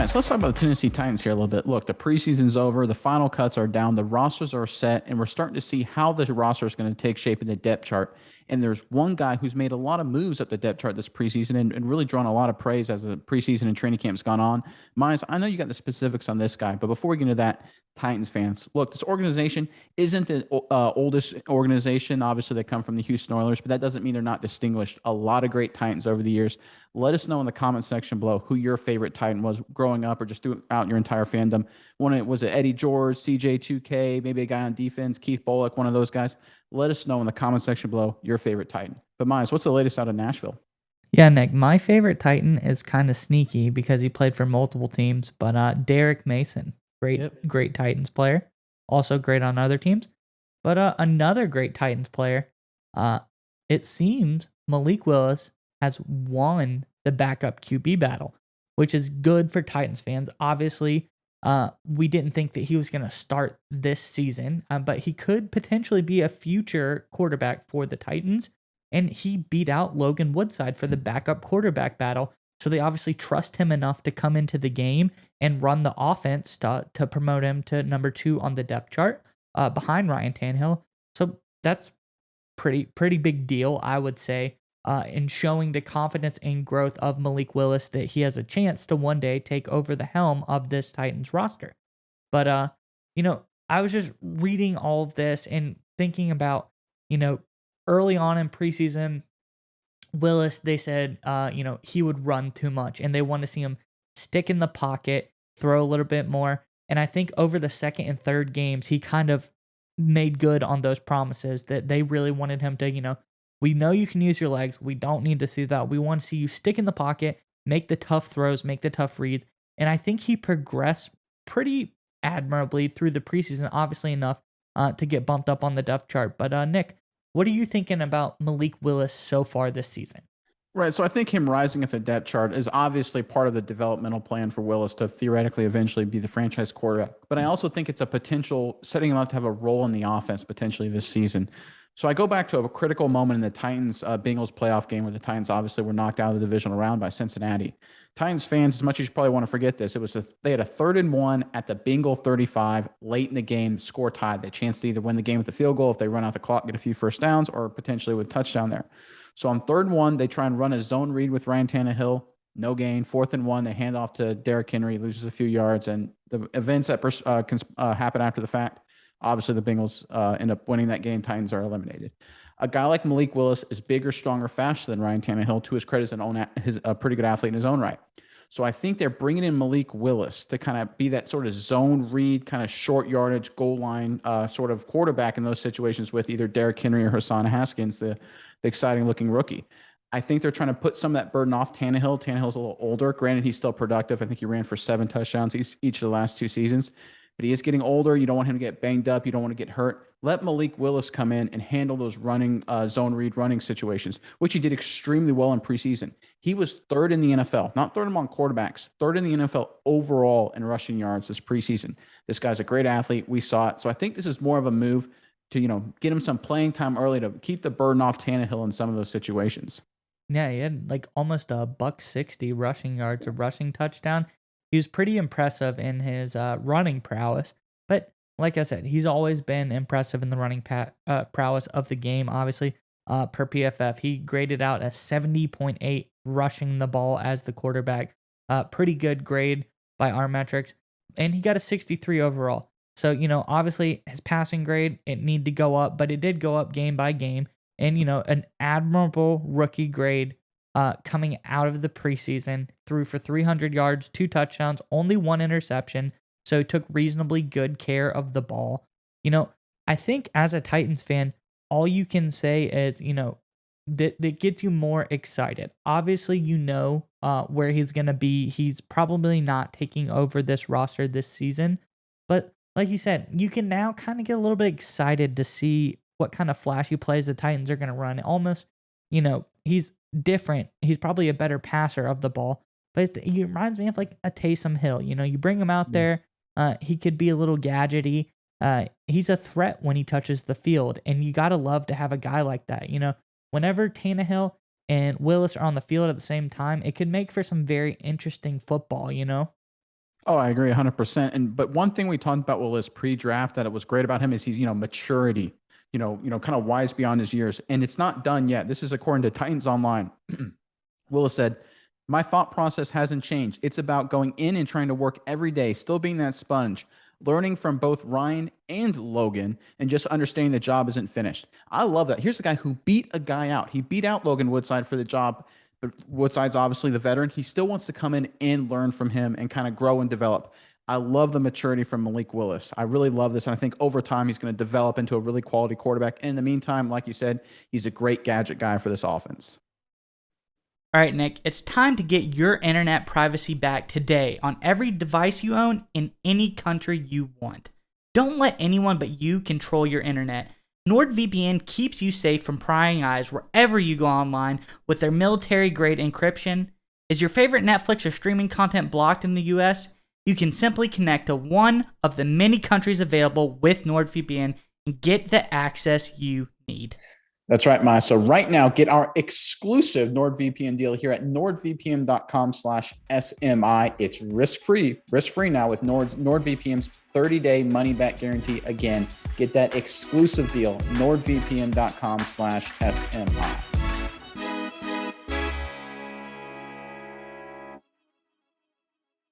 right, so let's talk about the Tennessee Titans here a little bit. Look, the preseason's over, the final cuts are down, the rosters are set, and we're starting to see how the roster is going to take shape in the depth chart. And there's one guy who's made a lot of moves up the depth chart this preseason and really drawn a lot of praise as the preseason and training camp's gone on. Miles, I know you got the specifics on this guy, but before we get into that, Titans fans, look, this organization isn't the oldest organization. Obviously, they come from the Houston Oilers, but that doesn't mean they're not distinguished. A lot of great Titans over the years. Let us know in the comment section below who your favorite Titan was growing up or just throughout your entire fandom. Was it Eddie George, CJ2K, maybe a guy on defense, Keith Bullock, one of those guys? Let us know in the comment section below your favorite Titan. But Miles, what's the latest out of Nashville? Yeah, Nick, my favorite Titan is kind of sneaky because he played for multiple teams, but Derek Mason, great Titans player, also great on other teams. But another great Titans player, it seems Malik Willis has won the backup QB battle, which is good for Titans fans. Obviously, we didn't think that he was going to start this season, but he could potentially be a future quarterback for the Titans. And he beat out Logan Woodside for the backup quarterback battle. So they obviously trust him enough to come into the game and run the offense to promote him to number 2 on the depth chart behind Ryan Tannehill. So that's pretty big deal, I would say, in showing the confidence and growth of Malik Willis that he has a chance to one day take over the helm of this Titans roster. But I was just reading all of this and thinking about, early on in preseason, Willis, they said, he would run too much and they want to see him stick in the pocket, throw a little bit more. And I think over the second and third games, he kind of made good on those promises that they really wanted him to, we know you can use your legs. We don't need to see that. We want to see you stick in the pocket, make the tough throws, make the tough reads. And I think he progressed pretty admirably through the preseason, obviously enough to get bumped up on the depth chart. But Nick, what are you thinking about Malik Willis so far this season? Right. So I think him rising at the depth chart is obviously part of the developmental plan for Willis to theoretically eventually be the franchise quarterback. But I also think it's a potential setting him up to have a role in the offense potentially this season. So I go back to a critical moment in the Titans Bengals playoff game where the Titans obviously were knocked out of the divisional round by Cincinnati. Titans fans, as much as you probably want to forget this, they had a 3rd and 1 at the Bengal 35 late in the game, score tied. They had a chance to either win the game with a field goal if they run out the clock, get a few first downs, or potentially with a touchdown there. So on 3rd and 1, they try and run a zone read with Ryan Tannehill. No gain. 4th and 1, they hand off to Derrick Henry, loses a few yards, and the events that can happen after the fact. Obviously, the Bengals end up winning that game. Titans are eliminated. A guy like Malik Willis is bigger, stronger, faster than Ryan Tannehill. To his credit, he's a pretty good athlete in his own right. So I think they're bringing in Malik Willis to kind of be that sort of zone read, kind of short yardage, goal line sort of quarterback in those situations with either Derrick Henry or Hassan Haskins, the exciting looking rookie. I think they're trying to put some of that burden off Tannehill. Tannehill's a little older. Granted, he's still productive. I think he ran for 7 touchdowns each of the last 2 seasons. But he is getting older. You don't want him to get banged up. You don't want to get hurt. Let Malik Willis come in and handle those running zone read running situations, which he did extremely well in preseason. He was 3rd in the NFL, not 3rd among quarterbacks, 3rd in the NFL overall in rushing yards this preseason. This guy's a great athlete. We saw it. So I think this is more of a move to, get him some playing time early to keep the burden off Tannehill in some of those situations. Yeah, he had like almost a $160 rushing yards, a rushing touchdown. He was pretty impressive in his running prowess. But like I said, he's always been impressive in the running prowess of the game, obviously. Per PFF, he graded out a 70.8 rushing the ball as the quarterback. Pretty good grade by our metrics. And he got a 63 overall. So, obviously his passing grade, it needed to go up, but it did go up game by game. And, an admirable rookie grade coming out of the preseason, threw for 300 yards, 2 touchdowns, only 1 interception. So he took reasonably good care of the ball. I think as a Titans fan, all you can say is, that gets you more excited. Obviously, where he's going to be. He's probably not taking over this roster this season. But like you said, you can now kind of get a little bit excited to see what kind of flashy plays the Titans are going to run. Almost, he's different. He's probably a better passer of the ball, but he reminds me of like a Taysom Hill. You bring him out there, he could be a little gadgety. He's a threat when he touches the field, and you gotta love to have a guy like that. Whenever Tannehill and Willis are on the field at the same time, it could make for some very interesting football. Oh, I agree 100%. But one thing we talked about Willis pre-draft that it was great about him is he's, maturity, kind of wise beyond his years. And it's not done yet. This is according to Titans Online. Willis said, "My thought process hasn't changed. It's about going in and trying to work every day, still being that sponge, learning from both Ryan and Logan, and just understanding the job isn't finished." I love that. Here's a guy who beat a guy out. He beat out Logan Woodside for the job, but Woodside's obviously the veteran. He still wants to come in and learn from him and kind of grow and develop. I love the maturity from Malik Willis. I really love this. And I think over time, he's going to develop into a really quality quarterback. And in the meantime, like you said, he's a great gadget guy for this offense. All right, Nick, it's time to get your internet privacy back today on every device you own in any country you want. Don't let anyone but you control your internet. NordVPN keeps you safe from prying eyes wherever you go online with their military-grade encryption. Is your favorite Netflix or streaming content blocked in the US? You can simply connect to one of the many countries available with NordVPN and get the access you need. That's right, Maya. So right now, get our exclusive NordVPN deal here at nordvpn.com/SMI. It's risk-free now with NordVPN's 30-day money-back guarantee. Again, get that exclusive deal, nordvpn.com/SMI.